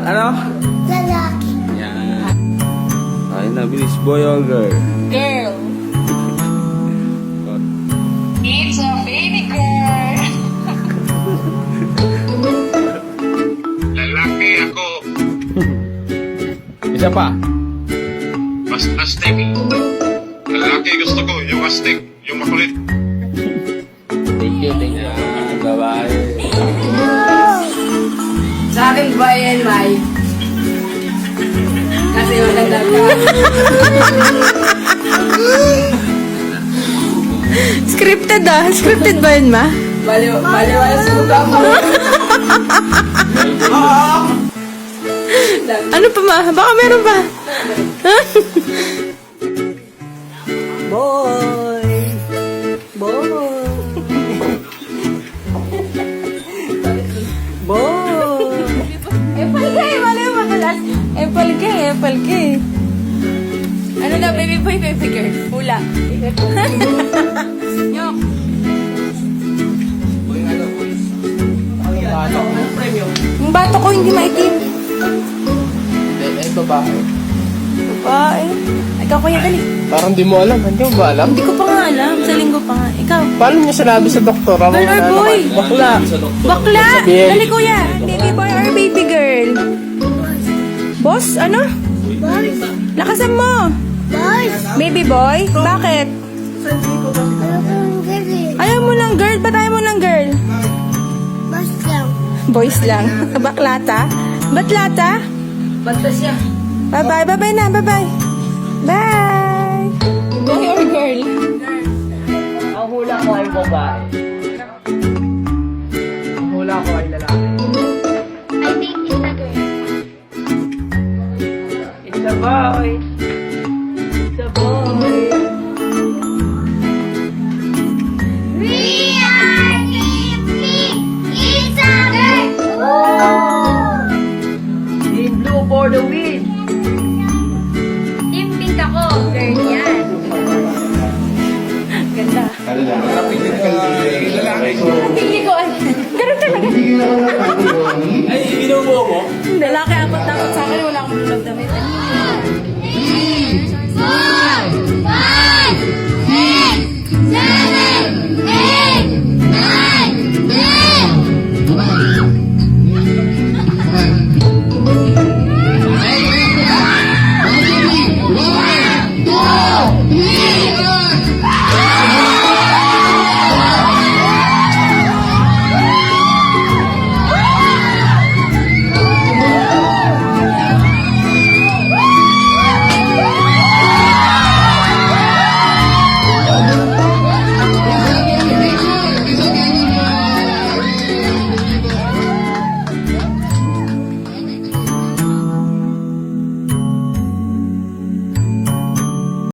Ano? Lalaki. Yan. Ay, nabilis. Boy or girl? Girl. It's a baby girl. Lalaki ako. Isa pa. Mas astig. Lalaki gusto ko. Yung astig. Yung makulit. Thank you. Yan, babae. Sa akin ba yan, Mai? Kasi walang dalaga. Scripted ah. Scripted ba yun, ma? Baliwala sa mukha mo. Ano pa, ma? Baka meron pa. Boy. Boy. Boy. Apple K, mali mo madalas. Apple K. Ano na, baby boy, baby girl? Hula. Yok. Yung bato ko hindi maitim. Eh, babae. Babae. Ikaw kuya, dali. Parang di mo alam. Hindi mo ba alam? Hindi ko pa nga alam. Sa linggo pa nga. Ikaw. Paano niya sinabi sa doktor? Girl or boy? Bakla. Bakla. Sabihin. Dali kuya. Baby boy or baby girl? Boss, ano? Boys. Lakasan mo. Boys. Baby boy? Bakit? Ano gani? Ayaw mo ng girl? Ba't ayaw mo ng girl? Boys lang. Boys lang. Baklata? Batlata? Basta siya. Bye-bye. Bye-bye na. Bye-bye. Bye. Boy or girl? Ang hula ko ay babae.